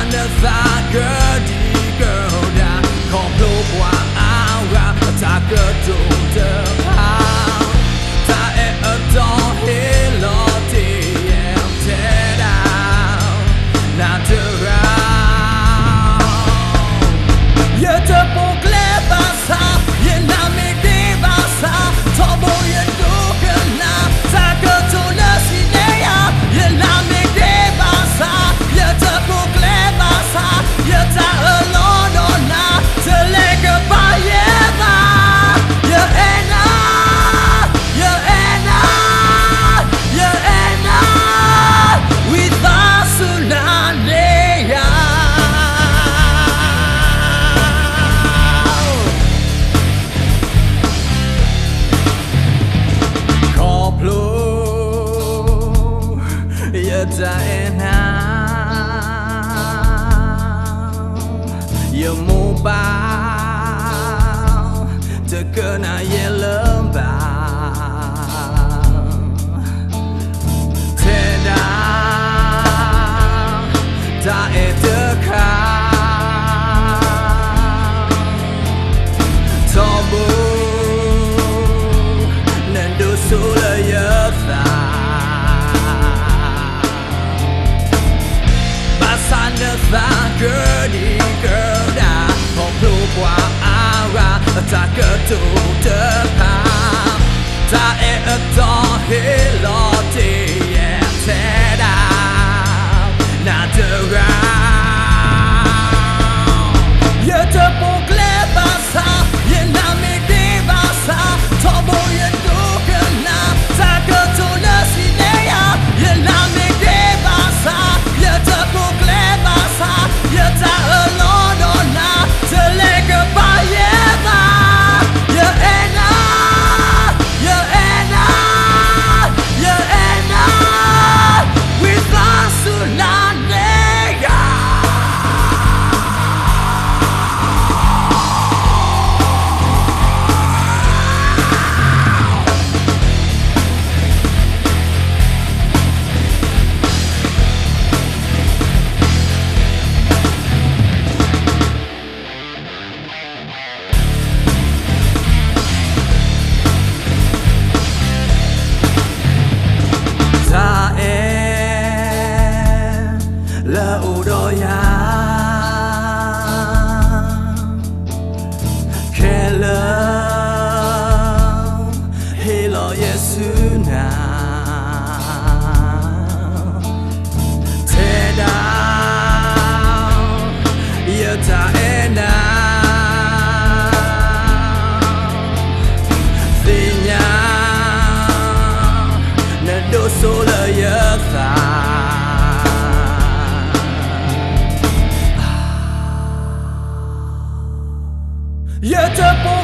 Pasando sagedi goda Komplo kwa aura Taka tuta Ta e adon hiloti Em teda Natural Ye te pokle basa Ye na me de basa Tobo ye dukana Taka tuna sineya Ye na me de basa Ye te pokle basa Ye ta alone on na Te leke ba ye ba Ye ena Ye ena Ye ena With us unaneya Koplo Ye ta ena Ye mobile Terkena ye lembab Teda Tak dekat Tobu Nendu sula ye Pasando sagedi goda Komplo kwa aura Taka tuta Ta e adon hiloti Em teda Natural Ye te pokle basa Ye na me de basa Tobo ye dukana Taka tuna sineya Ye na me de basa Ye te pokle basa Ye ta alone on na Te leke ba ye ba Ye ena Ye ena Ye ena With us unaneya Ta em la udoya Kela Hilo Yesuna Teda Yeta ena Sinya Nendo sola yeta Yeta po